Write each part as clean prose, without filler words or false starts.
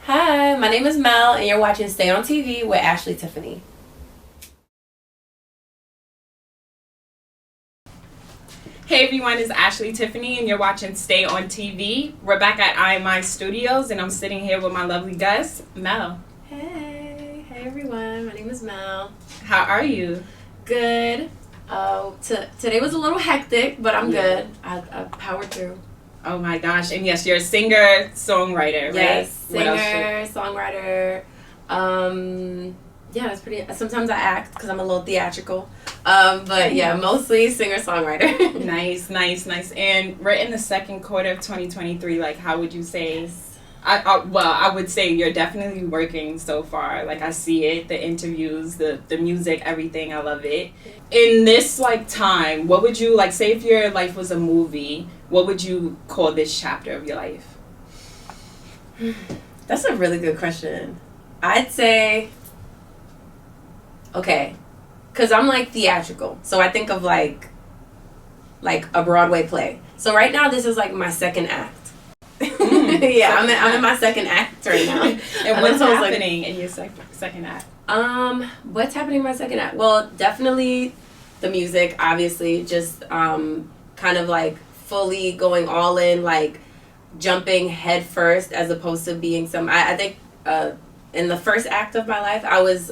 Hi, my name is Mel, and you're watching Stay on TV with Ashley Tiffany. Hey everyone, it's Ashley Tiffany, and you're watching Stay on TV. We're back at IMI Studios, and I'm sitting here with my lovely guest, Mel. Hey everyone, my name is Mel. How are you? Good. Today was a little hectic, but I'm good. I powered through. Oh my gosh, and yes, you're a singer-songwriter, right? Yes, singer-songwriter. Yeah, it's pretty. Sometimes I act because I'm a little theatrical. But yeah, mostly singer-songwriter. Nice. And we're in the second quarter of 2023. Like, how would you say? I would say you're definitely working so far. Like, I see it, the interviews, the music, everything. I love it. In this, like, time, what would you, like, say if your life was a movie, what would you call this chapter of your life? That's a really good question. I'd say, okay, because I'm, like, theatrical. So I think of, like a Broadway play. So right now, this is, like, my second act. Yeah, I'm in my second act right now. And what's happening in your second act? What's happening in my second act? Well, definitely the music, obviously. Just kind of like fully going all in, like jumping head first as opposed to being I think in the first act of my life, I was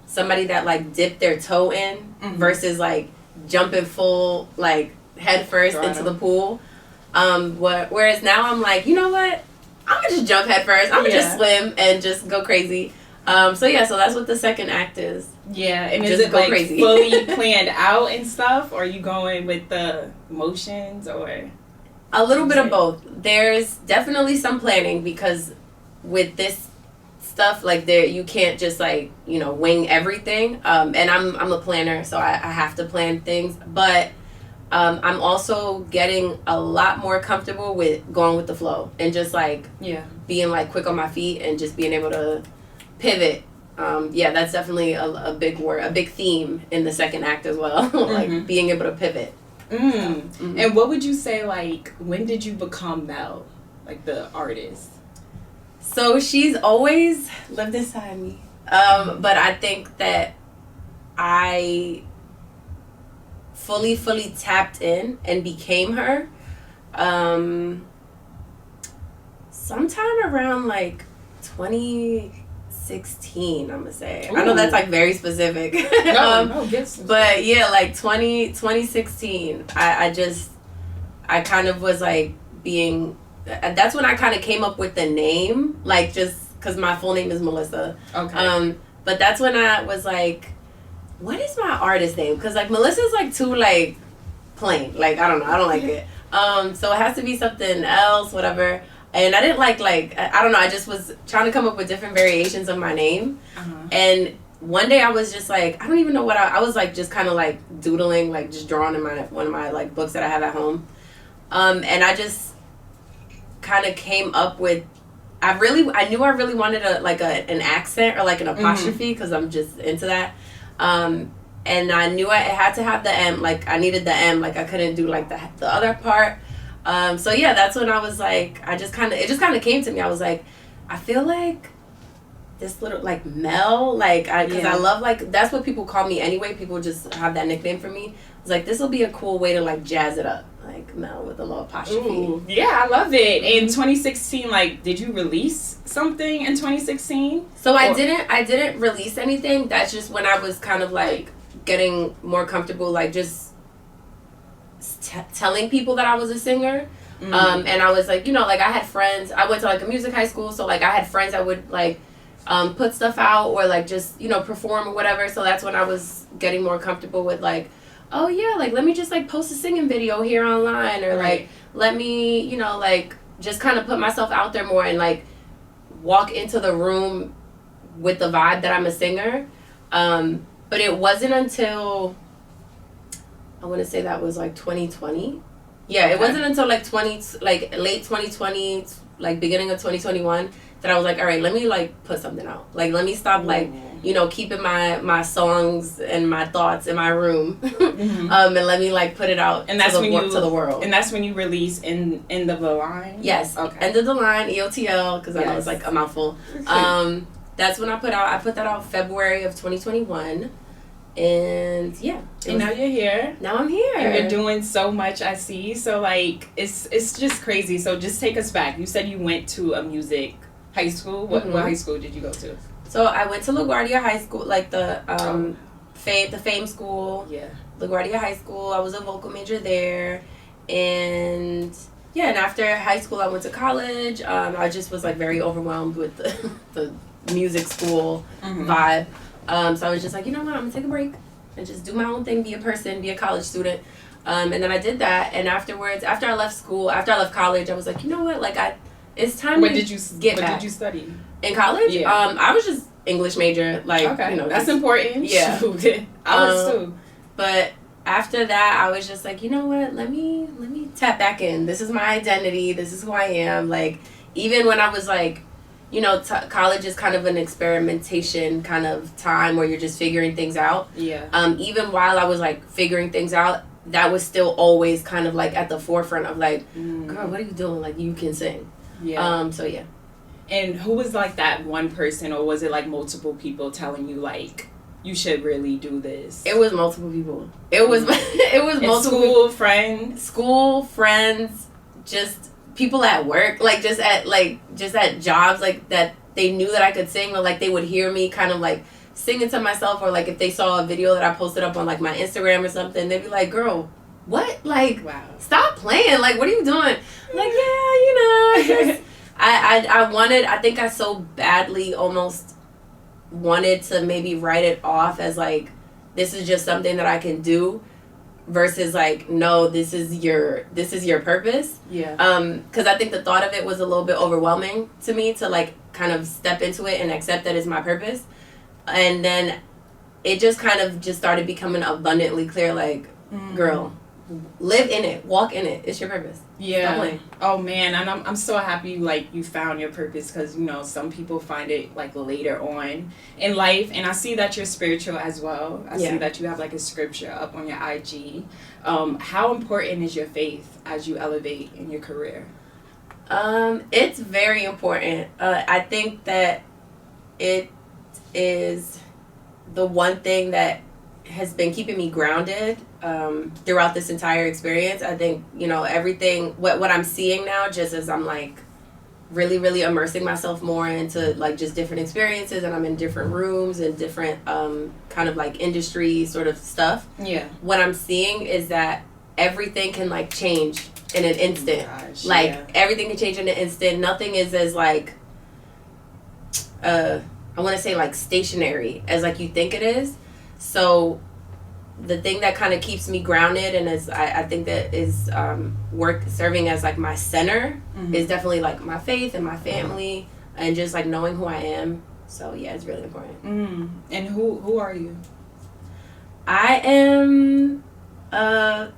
somebody that like dipped their toe in versus like jumping full like head first into the pool. Whereas now I'm like, you know what? I'm gonna just jump head first. I'm gonna just swim and just go crazy. So that's what the second act is. Yeah, and just is it like crazy. fully planned out and stuff, or are you going with the motions, or a little bit of both? There's definitely some planning because with this stuff, like you can't just like wing everything. And I'm a planner, so I have to plan things, but. I'm also getting a lot more comfortable with going with the flow and just like being like quick on my feet and just being able to pivot. That's definitely a big word, a big theme in the second act as well. Like being able to pivot. And what would you say, like, when did you become Mel, like the artist? So she's always lived inside me. But I think that I fully tapped in and became her sometime around like 2016, I'm gonna say. Ooh. I know that's like very specific. But yeah, like 2016 I kind of was like that's when I kind of came up with the name, like just because my full name is Melissa. Okay. But that's when I was like, what is my artist name? Because like Melissa's like too like plain. Like I don't know. I don't like it. So it has to be something else, whatever. And I didn't like I don't know. I just was trying to come up with different variations of my name. And one day I was just like, I don't even know what I was like, just kind of like doodling, like just drawing in one of my like books that I have at home. And I just kind of came up with. I knew I really wanted an accent or like an apostrophe because I'm just into that. And I knew it had to have the M, like I needed the M, like I couldn't do like the other part. That's when I was like, it just kind of came to me. I was like, I feel like this little like Mel, like because I love like that's what people call me anyway. People just have that nickname for me. I was like, this will be a cool way to like jazz it up, like Mel with a little apostrophe. Ooh, yeah, I love it. In 2016, like, did you release something in 2016? So I didn't release anything. That's just when I was kind of like getting more comfortable, like just telling people that I was a singer. And I was like, like I had friends. I went to like a music high school, so like I had friends that would like put stuff out or like just perform or whatever. So that's when I was getting more comfortable with like, oh yeah, like let me just like post a singing video here online, or like let me like just kind of put myself out there more and like walk into the room with the vibe that I'm a singer. But it wasn't until I want to say that was like 2020. Yeah, it wasn't until like late 2020, like beginning of 2021 that I was like, all right, let me like put something out. Like let me stop like, you know, keeping my songs and my thoughts in my room, and let me like put it out and that's to when to the world. And that's when you release End of the Line? Yes. Okay. End of the Line, EOTL, because I know it's like a mouthful. That's when I put that out February of 2021. And yeah. And now you're here. Now I'm here. And you're doing so much, I see. So like it's just crazy. So just take us back. You said you went to a music high school. What high school did you go to? So I went to LaGuardia High School, like the Fame School. Yeah. LaGuardia High School. I was a vocal major there. And yeah, and after high school I went to college. I just was like very overwhelmed with the music school vibe. So I was just like, you know what, I'm gonna take a break and just do my own thing, be a person, be a college student. And then I did that, and afterwards, after I left college, I was like, you know what, like it's time to get back. What did you study? In college? Yeah. I was just English major, like, okay. You know. That's important. Yeah. I was too. But after that, I was just like, you know what, let me tap back in. This is my identity. This is who I am. Like, even when I was like, you know, college is kind of an experimentation kind of time where you're just figuring things out. Yeah. Even while I was like figuring things out, that was still always kind of like at the forefront of like, girl, what are you doing? Like, you can sing. Yeah. So yeah. And who was like that one person, or was it like multiple people telling you like you should really do this? It was multiple people. It was multiple school friends, just people at work, like just at jobs, like that they knew that I could sing, or like they would hear me kind of like singing to myself, or like if they saw a video that I posted up on like my Instagram or something, they'd be like, girl, what? Like, wow, stop playing. Like, what are you doing? I'm like, yeah, you know, I think I so badly almost wanted to maybe write it off as like, this is just something that I can do, versus like, no, this is your purpose. Yeah. Because I think the thought of it was a little bit overwhelming to me to like kind of step into it and accept that it's my purpose. And then it just kind of just started becoming abundantly clear, like, girl, live in it, walk in it. It's your purpose. Yeah. Oh man, and I'm so happy like you found your purpose, because you know some people find it like later on in life, and I see that you're spiritual as well. I see that you have like a scripture up on your IG. How important is your faith as you elevate in your career? It's very important. I think that it is the one thing that has been keeping me grounded throughout this entire experience. I think, you know, everything, what I'm seeing now, just as I'm like really, really immersing myself more into like just different experiences, and I'm in different rooms and different kind of like industry sort of stuff. Yeah. What I'm seeing is that everything can like change in an instant. Gosh, everything can change in an instant. Nothing is as like I want to say like stationary as like you think it is. So the thing that kind of keeps me grounded, and is I think that is serving as like my center, is definitely like my faith and my family, and just like knowing who I am. So yeah, it's really important. And who are you? I am a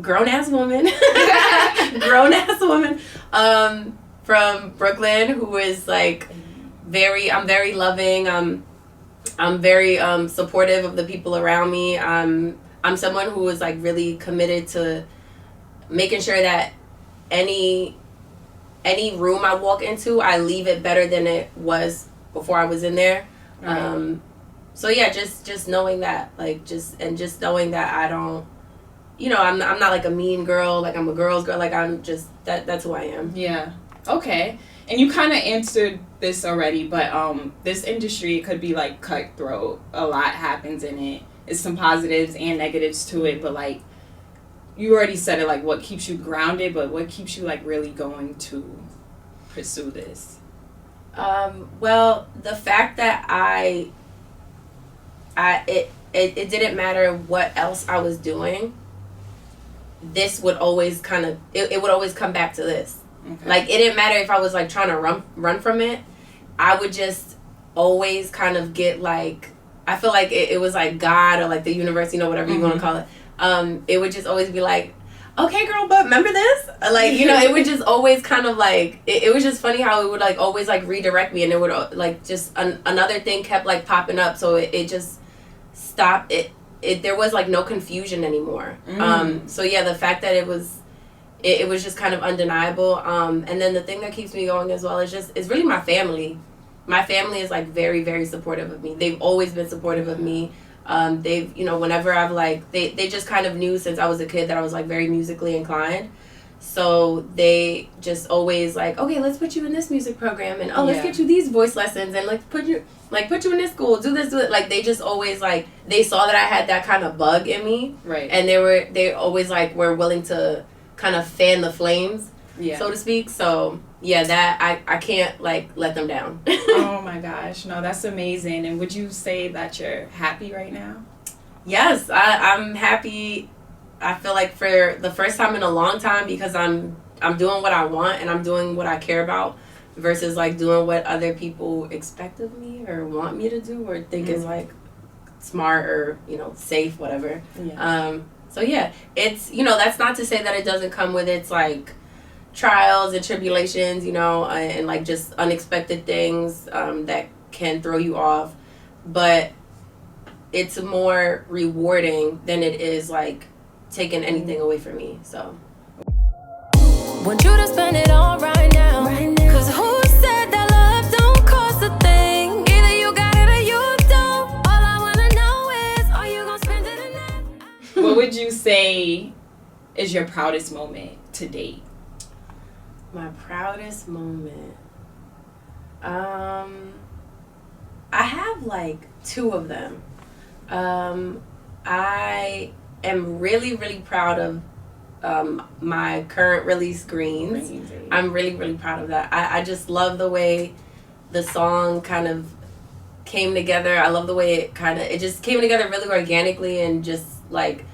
grown-ass woman from Brooklyn, who is like I'm very loving. I'm very supportive of the people around me. I'm someone who is like really committed to making sure that any room I walk into, I leave it better than it was before I was in there. Right. So yeah, just knowing that, like, just knowing that I don't, you know, I'm not like a mean girl, like I'm a girl's girl, like I'm just that's who I am. Yeah. Okay. And you kind of answered this already, but this industry could be like cutthroat. A lot happens in it. It's some positives and negatives to it, but like you already said it, like what keeps you grounded, but what keeps you like really going to pursue this? Well, the fact that it didn't matter what else I was doing. This would always kind of it would always come back to this. Okay. Like, it didn't matter if I was like trying to run from it. I would just always kind of get like, I feel like it was like God or like the universe, you know, whatever you want to call it. It would just always be like, okay, girl, but remember this? Like, you know, it would just always kind of like, it was just funny how it would like always like redirect me, and it would like just another thing kept like popping up, so it just stopped. There was like no confusion anymore. So yeah, the fact that it was just kind of undeniable. And then the thing that keeps me going as well is really my family. My family is like very, very supportive of me. They've always been supportive of me. They've, you know, whenever I've like, they just kind of knew since I was a kid that I was like very musically inclined. So they just always like, okay, let's put you in this music program, and let's get you these voice lessons, and like put you in this school, do this, do it. Like they just always like, they saw that I had that kind of bug in me. Right. And they always like were willing to kind of fan the flames, so to speak. So yeah, that I can't like let them down. Oh my gosh, no, that's amazing. And would you say that you're happy right now? Yes, I'm happy. I feel like for the first time in a long time, because I'm doing what I want and I'm doing what I care about, versus like doing what other people expect of me or want me to do or think is like smart or, you know, safe, whatever. So yeah, it's, you know, that's not to say that it doesn't come with its like trials and tribulations, you know, and like just unexpected things that can throw you off, but it's more rewarding than it is like taking anything away from me. So want you to spend it all right now, cause who said that love don't cost a thing? Either you got it or you don't. All I wanna know is, are you gonna spend it or not? What would you say is your proudest moment to date? My proudest moment. I have like two of them. I am really, really proud of my current release, Greens. I'm really, really proud of that. I just love the way the song kind of came together. I love the way it just came together really organically and just like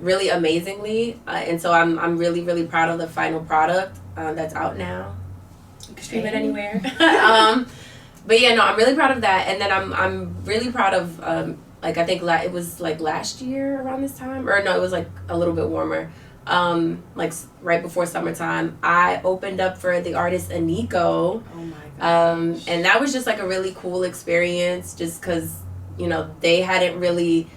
really amazingly. And so I'm really, really proud of the final product that's out now. You can stream it anywhere. But yeah, no, I'm really proud of that. And then I'm really proud of like, I think it was like last year around this time, or no, it was like a little bit warmer, like right before summertime. I opened up for the artist Aniko. Oh my gosh. And that was just like a really cool experience, just because, you know, they didn't really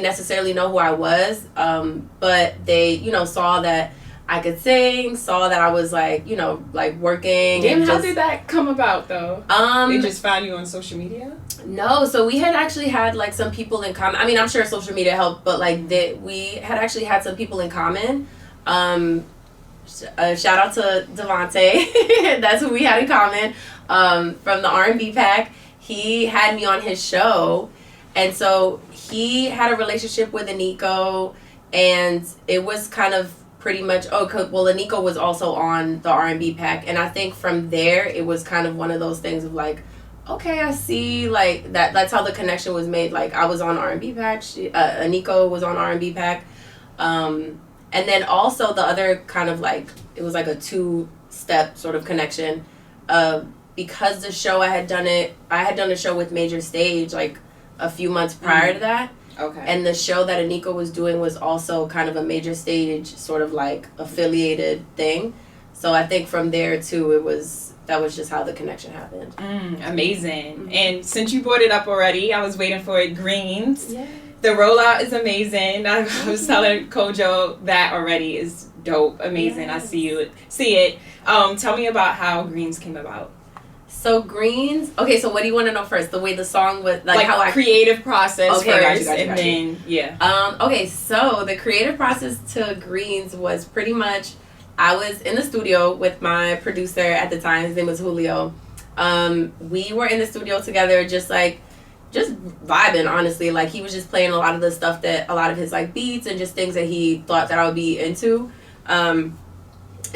necessarily know who I was, but they, you know, saw that I could sing, saw that I was like, you know, like working. And how did that come about though? They just found you on social media? No, so we had actually had like some people in common. I mean, I'm sure social media helped, but like we had actually had some people in common. Shout out to Devontae. That's who we had in common, from the R&B pack. He had me on his show, and so he had a relationship with Aniko, and it was kind of pretty much, Aniko was also on the R&B pack, and I think from there it was kind of one of those things of like, okay, I see, like that's how the connection was made. Like I was on R&B pack, Aniko was on R&B pack, and then also the other kind of like, it was like a two-step sort of connection, because the show I had done a show with Major Stage like a few months prior to that. Okay. And the show that Aniko was doing was also kind of a Major Stage sort of like affiliated thing. So I think from there too, that was just how the connection happened. Amazing. Mm-hmm. And since you brought it up already, I was waiting for it. Greens. Yeah. The rollout is amazing. I was telling Kojo that already is dope. Amazing. Yes. I see it. Tell me about how Greens came about. So Greens. Okay, so what do you want to know first? The way the song was, like how I creative process first, got you. Then yeah. Okay, so the creative process to Greens was pretty much, I was in the studio with my producer at the time. His name was Julio. We were in the studio together, just vibing, honestly. Like he was just playing a lot of the stuff that, a lot of his like beats and just things that he thought that I would be into. And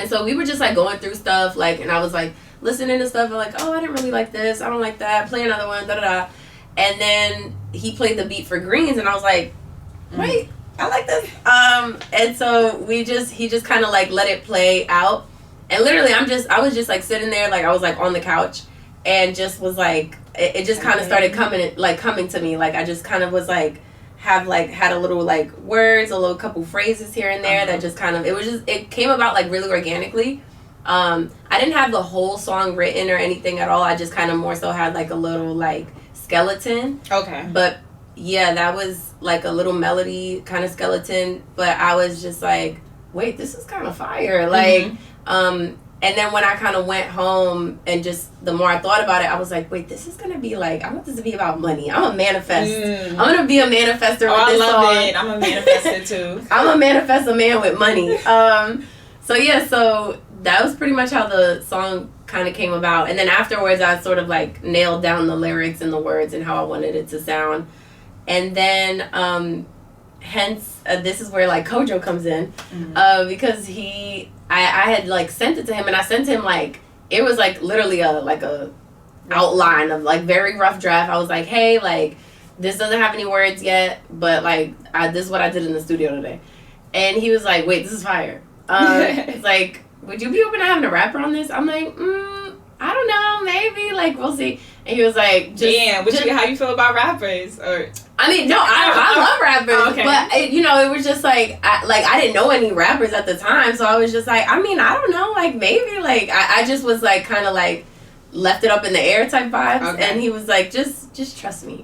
so we were just like going through stuff, like, and I was like listening to stuff and like, oh, I didn't really like this, I don't like that, play another one, da da da. And then he played the beat for Greens, and I was like, wait, I like this. And so he just kind of like let it play out, and literally I was just like sitting there, like I was like on the couch, and just was like, it just kind of started coming to me. Like I just kind of was like have like had a little like words, a little couple phrases here and there that just kind of it came about like really organically. I didn't have the whole song written or anything at all. I just kind of more so had like a little like skeleton. Okay. But yeah, that was like a little melody kind of skeleton. But I was just like, wait, this is kind of fire. Like, and then when I kind of went home and just the more I thought about it, I was like, wait, this is gonna be like, I want this to be about money. I'm a manifest. I'm gonna be a manifester with this I love song. it. I'm a manifester too. I'm a manifest a man with money. So that was pretty much how the song kind of came about. And then afterwards, I sort of like nailed down the lyrics and the words and how I wanted it to sound. And then, hence, this is where like Kojo comes in, because I had like sent it to him, and I sent him like, it was like literally a outline of like very rough draft. I was like, hey, like this doesn't have any words yet, but like this is what I did in the studio today. And he was like, wait, this is fire. It's like, would you be open to having a rapper on this? I'm like, I don't know, maybe, like, we'll see. And he was like, damn, how you feel about rappers? Or I mean, no, I love rappers, okay. But it was just like I didn't know any rappers at the time, so I was just like, I mean, I don't know, like maybe, like I just was like kind of like left it up in the air type vibes, and he was like, just trust me.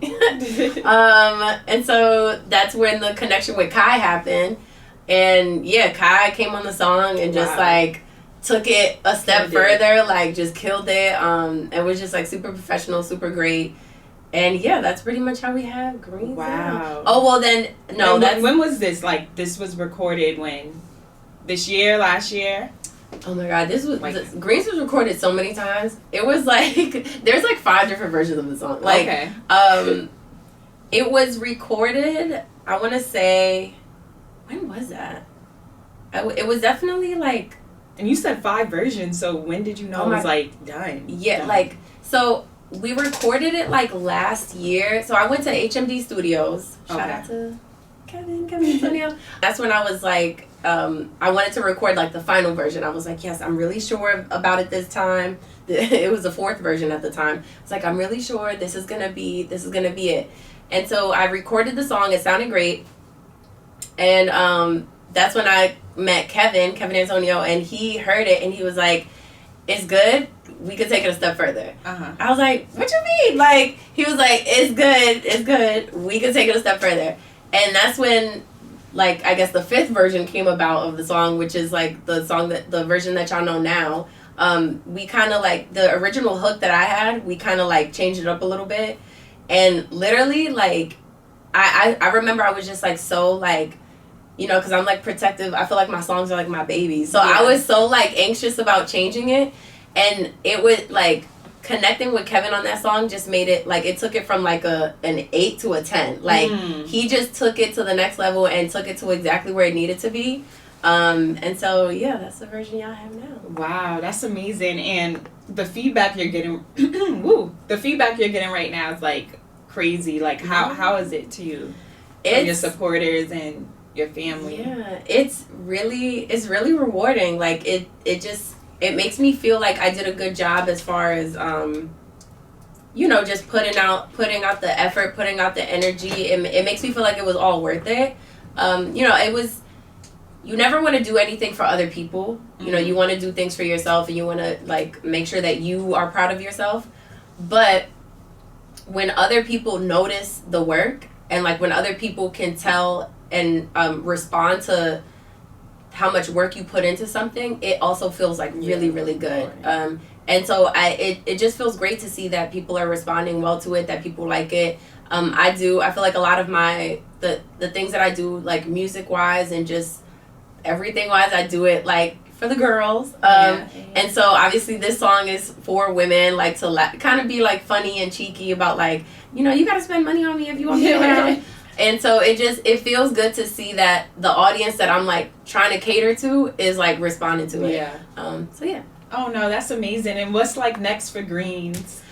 And so that's when the connection with Kai happened, and yeah, Kai came on the song and just like took it a step further, like just killed it. It was just like super professional, super great. And yeah, that's pretty much how we have Greens. Wow. Oh, well then, no, when was this? Like, this was recorded when? This year, last year? Oh my God, Greens was recorded so many times. It was like, there's like 5 different versions of the song. Like, it was recorded, I want to say, when was that? It was definitely like, and you said 5 versions, so when did you know it was like done? Yeah, done. like, so we recorded it like last year. So I went to HMD Studios. Shout out to Kevin Antonio. That's when I was like, I wanted to record like the final version. I was like, yes, I'm really sure about it this time. It was the 4th version at the time. It's like, I'm really sure this is gonna be it. And so I recorded the song. It sounded great. And that's when I met Kevin Antonio, and he heard it and he was like, it's good, we could take it a step further. I was like, what you mean? Like, he was like, it's good, we could take it a step further. And that's when, like, I guess the 5th version came about of the song, which is like the version that y'all know now. We kind of like, the original hook that I had, we kind of like changed it up a little bit. And literally, like, I remember I was just like so like, you know, because I'm like protective. I feel like my songs are like my babies. So I was so like anxious about changing it. And it was like connecting with Kevin on that song just made it like, it took it from like an 8 to a 10. Like he just took it to the next level and took it to exactly where it needed to be. And so yeah, that's the version y'all have now. Wow, that's amazing. And the feedback you're getting, the feedback you're getting right now is like crazy. Like how is it to you? From your supporters and your family? Yeah, it's really rewarding. Like it makes me feel like I did a good job as far as you know, just putting out the effort, putting out the energy. It makes me feel like it was all worth it. You know, you never want to do anything for other people. You know, you want to do things for yourself, and you want to like make sure that you are proud of yourself. But when other people notice the work, and like when other people can tell and respond to how much work you put into something, it also feels like really, really good. And so it just feels great to see that people are responding well to it, that people like it. I feel like a lot of the things that I do, like music wise and just everything wise, I do it like for the girls. And so obviously this song is for women, like to kind of be like funny and cheeky about like, you know, you got to spend money on me if you want me around. And so it feels good to see that the audience that I'm like trying to cater to is like responding to it. So yeah. Oh no, that's amazing. And what's like next for Greens?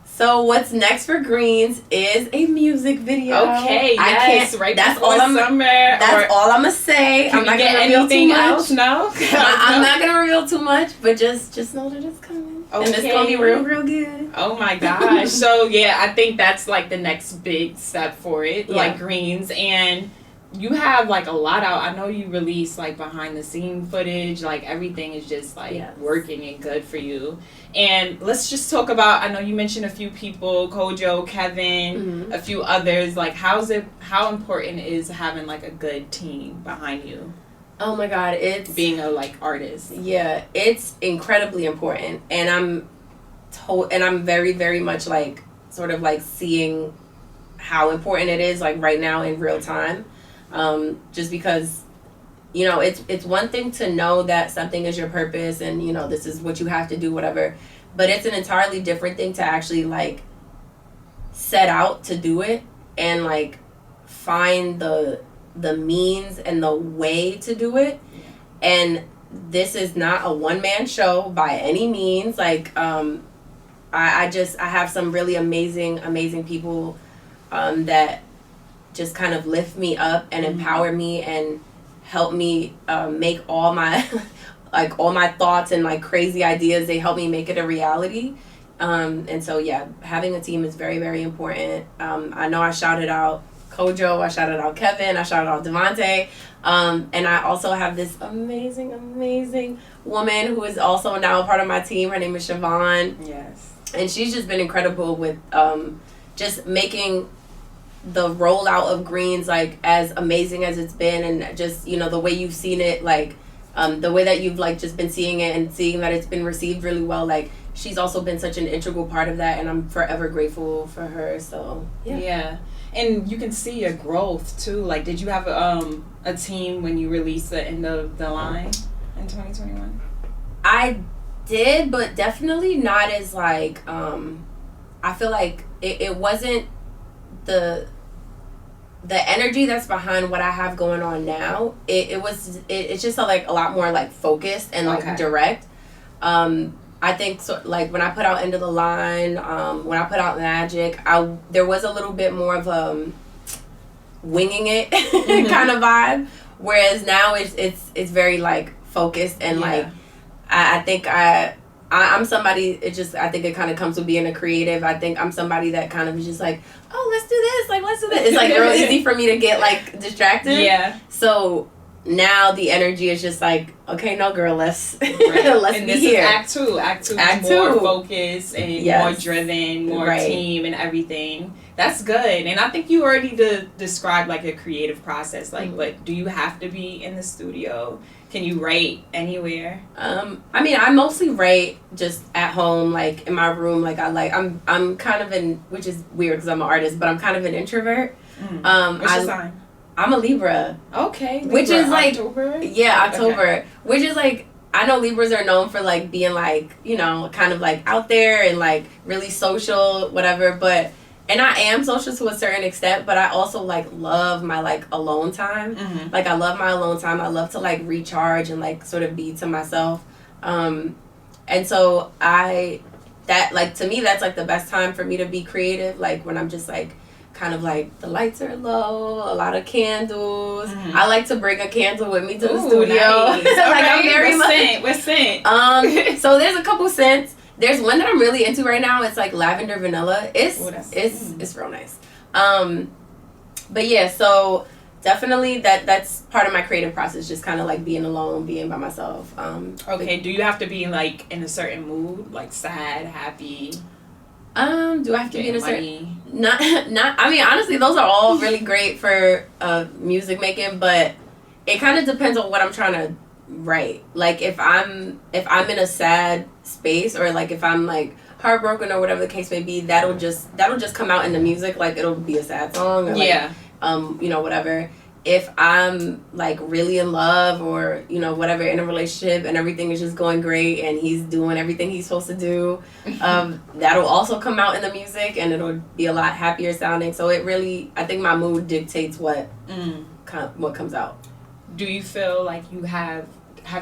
So what's next for Greens is a music video. Okay, yes, right. That's all summer. That's all I'm gonna say. I'm not gonna reveal too much. No, I'm not gonna reveal too much, but just know that it's coming. And it's gonna be real good. Oh my gosh. So yeah, I think that's like the next big step for it, like Greens. And you have like a lot out. I know you release like behind the scene footage, like everything is just like working and good for you. And let's just talk about, I know you mentioned a few people, Kojo, Kevin, a few others. Like how important is having like a good team behind you? Oh my God, it's being a like artist. Yeah, it's incredibly important, and I'm very, very much like sort of like seeing how important it is like right now in real time. Just because, you know, it's one thing to know that something is your purpose and, you know, this is what you have to do, whatever, but it's an entirely different thing to actually like set out to do it and like find the means and the way to do it. And this is not a one-man show by any means. Like I have some really amazing people that just kind of lift me up and empower me and help me make all my like all my thoughts and like crazy ideas, they help me make it a reality. And so yeah, having a team is very, very important. I know I shouted out Kojo, I shouted out Kevin, I shouted out Devontae, and I also have this amazing woman who is also now a part of my team. Her name is Siobhan. Yes. And she's just been incredible with just making the rollout of Greens like as amazing as it's been, and just, you know, the way you've seen it, like the way that you've like just been seeing it and seeing that it's been received really well. Like she's also been such an integral part of that, and I'm forever grateful for her. So yeah. And you can see your growth too. Like, did you have a team when you released the End of the Line in 2021? I did, but definitely not as like I feel like it wasn't the energy that's behind what I have going on now. It's just like a lot more like focused and like direct. I think so, like when I put out End of the Line, when I put out Magic, there was a little bit more of winging it kind of vibe, whereas now it's very like focused and like I think I'm somebody, I think it kind of comes with being a creative. I think I'm somebody that kind of is just like, oh, let's do this, like let's do this. It's like real easy for me to get like distracted. Yeah. So now the energy is just like, okay, no girl, let's let's and be this here. Is Act 2 is more focused and more driven, more team and everything. That's good. And I think you already described like a creative process, like but do you have to be in the studio? Can you write anywhere? I mean, I mostly write just at home, like in my room. Like I'm kind of which is weird because I'm an artist, but I'm kind of an introvert. What's your sign? I'm a Libra. Okay. Which is like October? Yeah, October. Okay. Which is like, I know Libras are known for like being like, you know, kind of like out there and like really social, whatever, but and I am social to a certain extent, but I also like love my like alone time. Like I love my alone time. I love to like recharge and like sort of be to myself. And so that like to me that's like the best time for me to be creative, like when I'm just like kind of like the lights are low, a lot of candles. I like to bring a candle with me to the studio. Nice. Like I'm very What scent? So there's a couple scents. There's one that I'm really into right now. It's like lavender vanilla. It's real nice. But yeah, so definitely that's part of my creative process, just kind of like being alone, being by myself. Okay, do you have to be like in a certain mood, like sad, happy? Do I have to be in a certain? Not. I mean, honestly, those are all really great for music making, but it kind of depends on what I'm trying to write. Like if I'm in a sad space, or like if I'm like heartbroken or whatever the case may be, that'll just come out in the music. Like it'll be a sad song. Or like, you know, whatever. If I'm like really in love or, you know, whatever, in a relationship and everything is just going great and he's doing everything he's supposed to do, that'll also come out in the music and it'll be a lot happier sounding. So it really, I think my mood dictates what comes out. Do you feel like you have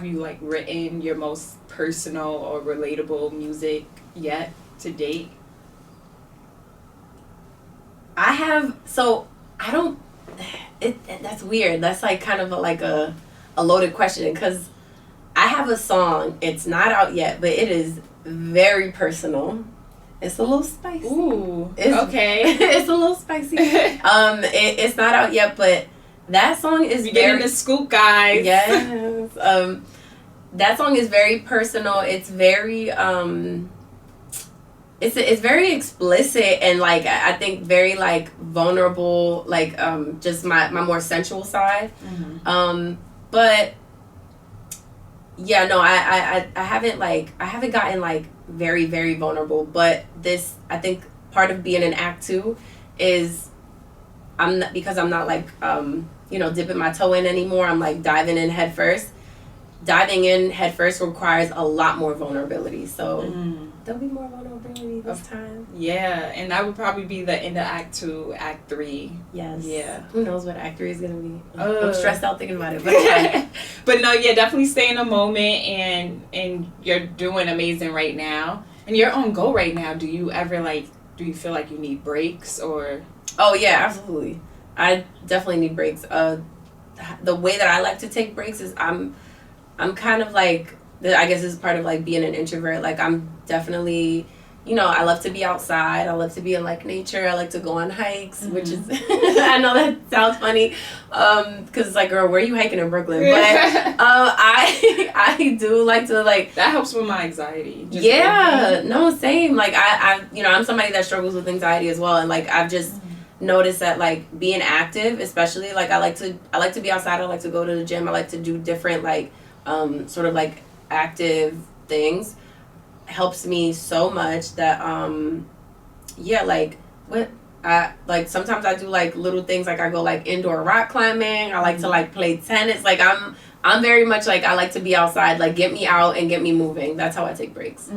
you like written your most personal or relatable music yet to date? I have, so I don't, that's weird. That's like kind of a loaded question, because I have a song. It's not out yet, but it is very personal. It's a little spicy. Ooh, okay. It's a little spicy. It's not out yet, but that song is You're getting the scoop, guys. Yes. That song is very personal. It's very it's very explicit and like I think very like vulnerable, like just my more sensual side. Mm-hmm. But yeah, no, I haven't gotten like very, very vulnerable, but this, I think part of being in act 2 is because I'm not like dipping my toe in anymore. I'm like diving in head first. Diving in head first requires a lot more vulnerability, so there'll be more vulnerability this time. Yeah, and that would probably be the end of act 2, act 3. Yes. Yeah. Who knows what act 3 is gonna be? I'm stressed out thinking about it, but but no, yeah, definitely stay in the moment, and you're doing amazing right now, and you're on go right now. Do you feel like you need breaks or? Oh yeah, absolutely. I definitely need breaks. The way that I like to take breaks is I'm kind of like, I guess this is part of like being an introvert. Like I'm definitely, I love to be outside. I love to be in like nature. I like to go on hikes, which is, I know that sounds funny, because it's like, girl, where are you hiking in Brooklyn? But I do like to like. That helps with my anxiety. No, same. Like I'm somebody that struggles with anxiety as well, and like I've just noticed that like being active, especially like I like to be outside. I like to go to the gym. I like to do different like sort of like active things, helps me so much that sometimes I do like little things, like I go like indoor rock climbing. I like to like play tennis. Like I'm very much like I like to be outside, like get me out and get me moving. That's how I take breaks.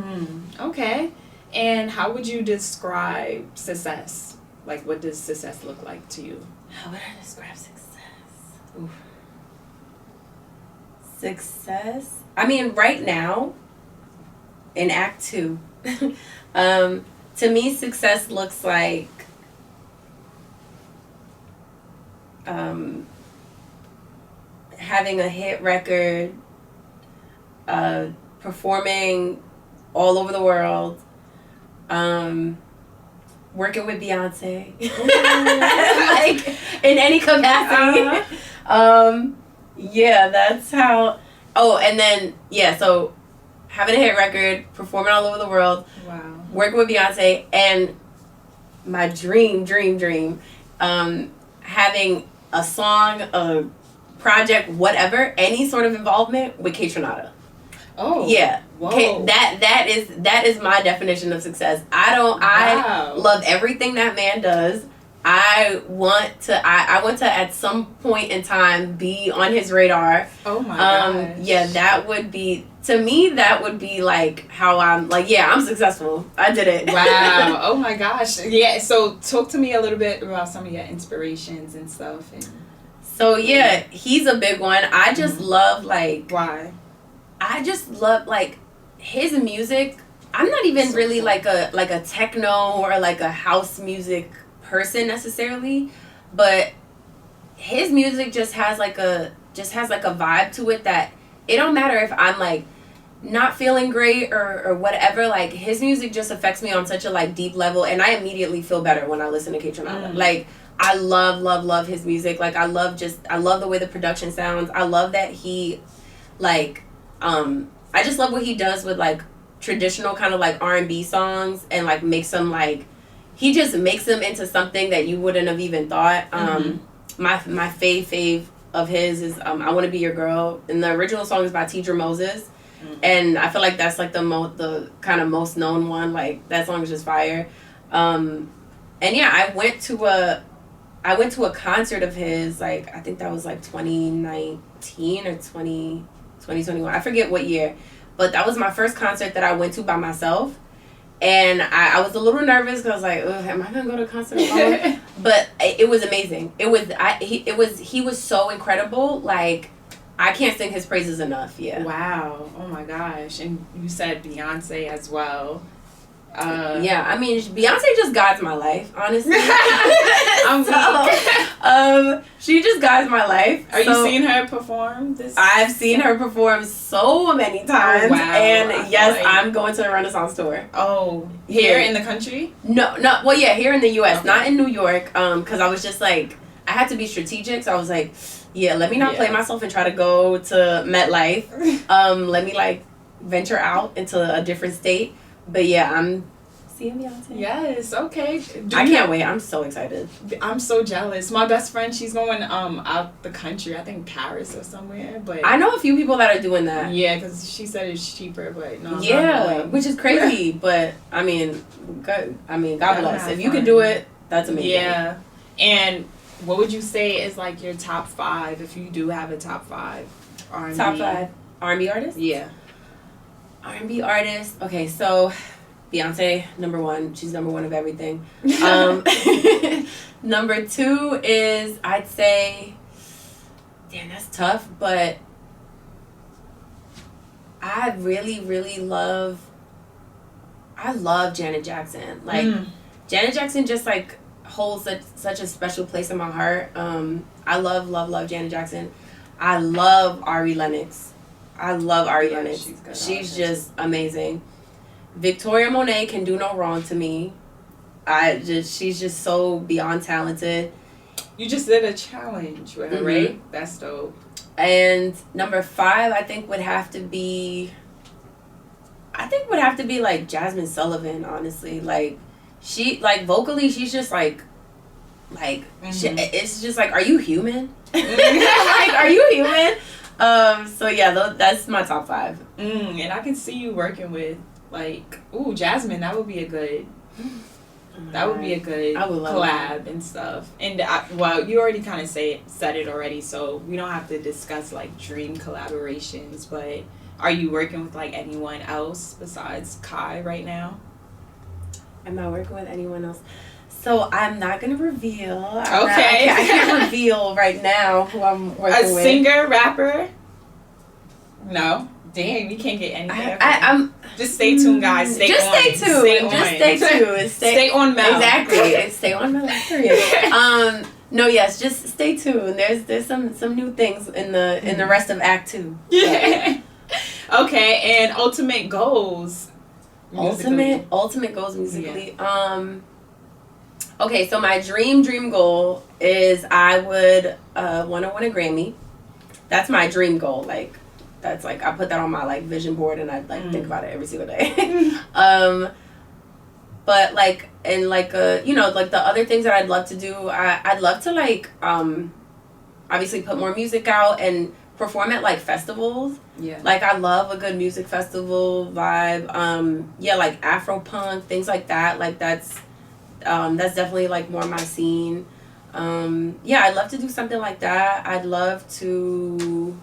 Okay. And how would you describe success? Like what does success look like to you? How would I describe success? Oof. Success, I mean, right now in act 2 to me success looks like having a hit record, performing all over the world, working with Beyonce like in any capacity. Yeah, that's how. Oh, and then so having a hit record, performing all over the world, working with Beyonce, and my dream, having a song, a project, whatever, any sort of involvement with Kaytranada. Oh, yeah. Whoa. That is my definition of success. I love everything that man does. I want to at some point in time be on his radar. Oh my gosh. Yeah, that would be, to me, that would be like how I'm like, yeah, I'm successful. I did it. Wow. Oh my gosh. Yeah, so talk to me a little bit about some of your inspirations and stuff. So yeah, he's a big one. I just love like, why? I just love like his music. I'm not even really like a techno or like a house music person necessarily, but his music just has like a vibe to it that it don't matter if I'm like not feeling great or whatever. Like his music just affects me on such a like deep level, and I immediately feel better when I listen to Kaytranada. Like I love his music. Like I love the way the production sounds. I love that he like I just love what he does with like traditional kind of like R&B songs, and like makes them like, he just makes them into something that you wouldn't have even thought. My fave of his is I Want to Be Your Girl, and the original song is by Tidra Moses, and I feel like that's like the kind of most known one. Like that song is just fire. And yeah, I went to a concert of his, like I think that was like 2019 or 2021. I forget what year, but that was my first concert that I went to by myself. And I was a little nervous because I was like, ugh, am I gonna go to a concert alone? But it was amazing. He was so incredible. Like I can't sing his praises enough. Yeah. Wow. Oh my gosh. And you said Beyonce as well. Yeah, I mean, Beyonce just guides my life, honestly. She just guides my life. Are you seeing her perform this? I've seen her perform so many times. Oh, wow. And yes, I'm going to the Renaissance tour. Oh, here in the country? No, well, yeah, here in the U.S., okay. not in New York, because I was just like, I had to be strategic, so I was like, yeah, let me not play myself and try to go to MetLife. Let me, like, venture out into a different state. But yeah, I'm seeing Beyonce. Yes, okay. I can't wait. I'm so excited. I'm so jealous. My best friend, she's going out the country. I think Paris or somewhere. But I know a few people that are doing that. Yeah, because she said it's cheaper, but no. Yeah, which is crazy. But I mean, God bless. If you can do it, that's amazing. Yeah, and what would you say is like your top 5 if you do have a top 5 R&B? Top 5 R&B artists? Yeah. R&B artist. Okay, so Beyonce, number 1. She's number 1 of everything. Number 2 is, I'd say, damn, that's tough, but I really, really love Janet Jackson. Like, Janet Jackson just, like, holds such a special place in my heart. I love Janet Jackson. I love Ari Lennox. I love Ari Lennox. She's just amazing. Victoria Monet can do no wrong to me. She's just so beyond talented. You just did a challenge with her, right? That's dope. And number 5, I think would have to be like Jasmine Sullivan, honestly. Like, she, like, vocally, she's just like it's just like, are you human? Like, are you human? So yeah, that's my top 5. And I can see you working with, like, Jasmine. That would be a good collab and stuff. And you already kind of said it already, so we don't have to discuss like dream collaborations. But are you working with like anyone else besides Kai right now? Am I working with anyone else? So I'm not gonna reveal. Okay. I can't reveal right now who I'm working with. A singer, rapper? No. Damn, we can't get anything. Just stay tuned, guys. Stay tuned. Stay on Mel. Exactly. Stay on Mel. Period. No, yes, just stay tuned. There's some new things in the rest of Act 2. Yeah. Okay, and ultimate goals. Ultimate goals musically. Yeah. Okay, so my dream goal is I would want to win a Grammy. That's my dream goal. Like, that's like, I put that on my like vision board and I like think about it every single day. But like, and like like the other things that I'd love to do, I'd love to like obviously put more music out and perform at like festivals. Yeah. Like, I love a good music festival vibe. Yeah, like Afro punk, things like that. Like that's definitely like more my scene. Yeah, I'd love to do something like that. I'd love to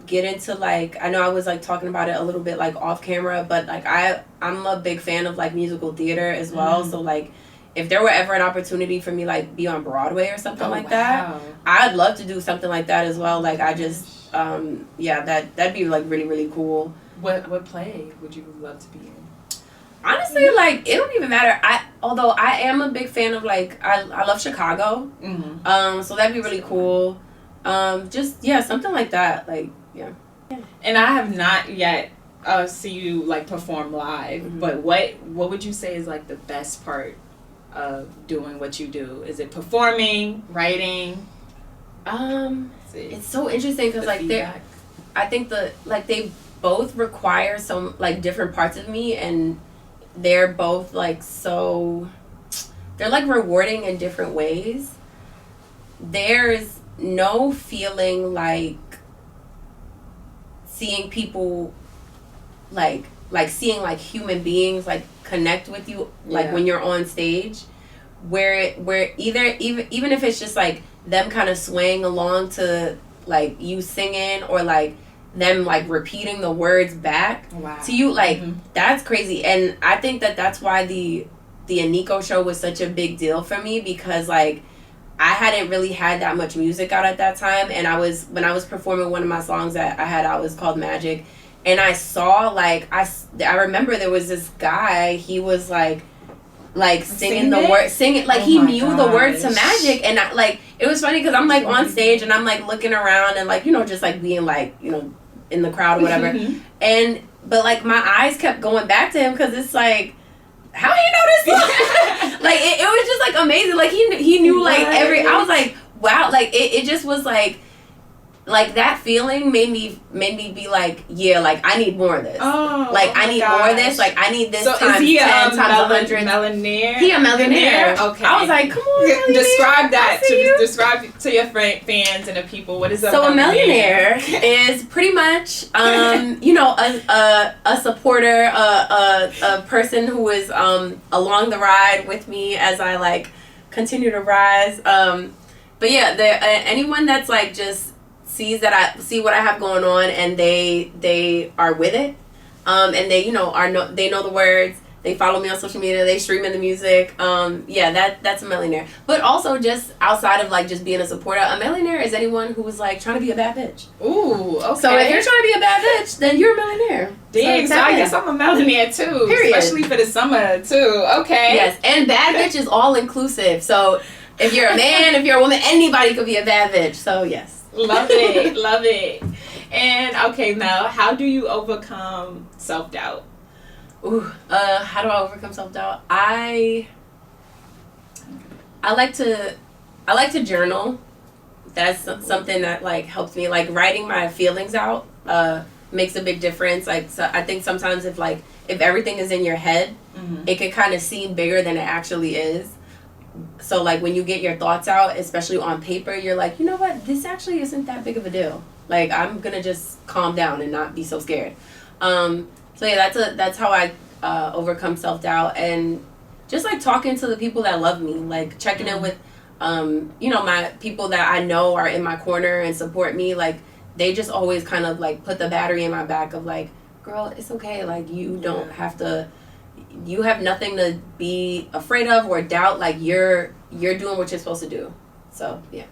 get into like, I know I was like talking about it a little bit like off camera, but like I'm a big fan of like musical theater as well. So like, if there were ever an opportunity for me like be on Broadway or something that, I'd love to do something like that as well. Like I just that'd be like really, really cool. What play would you love to be in? Honestly, like, it don't even matter. Although I am a big fan of like, I love Chicago. So that'd be really cool. Just something like that. Like, yeah. And I have not yet see you like perform live. But what would you say is like the best part of doing what you do? Is it performing, writing? It's so interesting because like I think they both require some like different parts of me, and they're both like they're like rewarding in different ways. There's no feeling like seeing people like seeing like human beings like connect with you like when you're on stage, where even if it's just like them kind of swaying along to like you singing, or like them like repeating the words back to you, like that's crazy. And I think that's why the Aniko show was such a big deal for me, because like I hadn't really had that much music out at that time, and when I was performing one of my songs that I had out was called Magic, and I saw like I remember there was this guy. He was like singing the word, singing like he knew the words to Magic, and I, like it was funny because I'm like on stage and I'm like looking around and like just like being like in the crowd or whatever, but like my eyes kept going back to him because it's like, how do you know this song? Like it was just like amazing. Like he knew like I was like, wow, like it just was like that feeling made me be like, yeah, like I need more of this. I need more of this. Like I need this times 10 times 100. Millionaire? He a millionaire. Okay. I was like, come on, describe that describe to your fans and the people. What is a millionaire? Is pretty much a supporter, a person who is along the ride with me as I like continue to rise. But yeah, anyone that's like just see what I have going on and they are with it, and they they know the words, they follow me on social media, they stream in the music, that's a millionaire. But also just outside of like just being a supporter, a millionaire is anyone who is like trying to be a bad bitch. Ooh, okay. So if you're trying to be a bad bitch, then you're a millionaire. Dang, so I guess I'm a millionaire too. Period. Especially for the summer too. Okay. Yes, and bad bitch is all inclusive. So if you're a man, if you're a woman, anybody could be a bad bitch. So yes. Love it, love it. And okay, Mel, how do you overcome self-doubt? How do I overcome self-doubt? I like to journal. That's something that like helps me. Like writing my feelings out makes a big difference. Like so I think sometimes if everything is in your head, it can kind of seem bigger than it actually is. So like when you get your thoughts out, especially on paper, you're like, you know what, this actually isn't that big of a deal. Like I'm gonna just calm down and not be so scared. So yeah, that's how I overcome self-doubt, and just like talking to the people that love me, like checking in with my people that I know are in my corner and support me. Like they just always kind of like put the battery in my back of like, girl, it's okay, like you don't have to, you have nothing to be afraid of or doubt. Like you're doing what you're supposed to do. So yeah.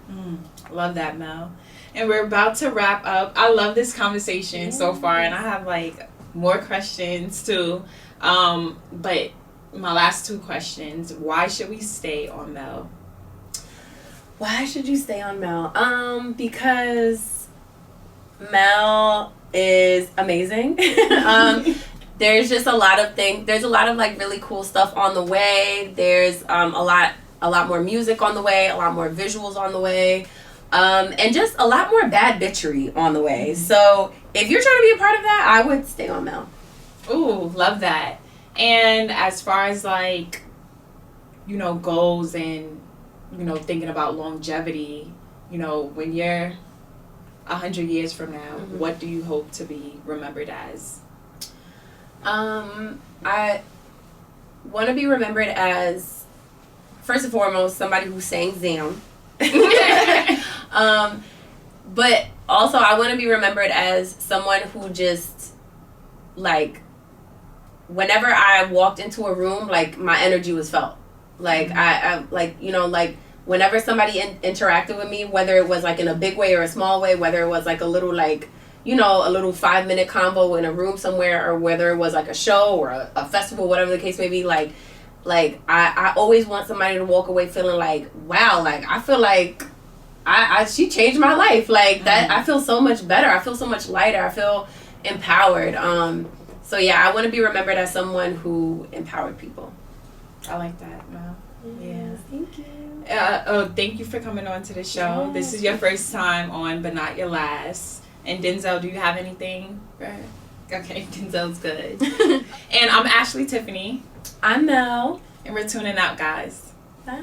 Love that, Mel. And we're about to wrap up. I love this conversation so far, and I have like more questions too. But my last two questions: why should we stay on Mel? Why should you stay on Mel? Because Mel is amazing. There's just a lot of things. There's a lot of like really cool stuff on the way. There's a lot more music on the way, a lot more visuals on the way, and just a lot more bad bitchery on the way. So if you're trying to be a part of that, I would stay on Mel. Ooh, love that. And as far as like, goals and, thinking about longevity, when you're 100 years from now, what do you hope to be remembered as? I want to be remembered as, first and foremost, somebody who sang Zam. But also I want to be remembered as someone who just, like, whenever I walked into a room, like, my energy was felt. Like, I like, like, whenever somebody interacted with me, whether it was, like, in a big way or a small way, whether it was, like, a little, like, a little 5-minute combo in a room somewhere, or whether it was like a show or a festival, whatever the case may be, like I always want somebody to walk away feeling like, wow, like I feel like she changed my life, like that. I feel so much better, I feel so much lighter, I feel empowered. So yeah, I want to be remembered as someone who empowered people. I like that, Mel. Yeah, thank you. Thank you for coming on to the show. This is your first time on, but not your last. And Denzel, do you have anything? Okay, Denzel's good. And I'm Ashley Tiffany. I'm Mel. And we're tuning out, guys. Bye.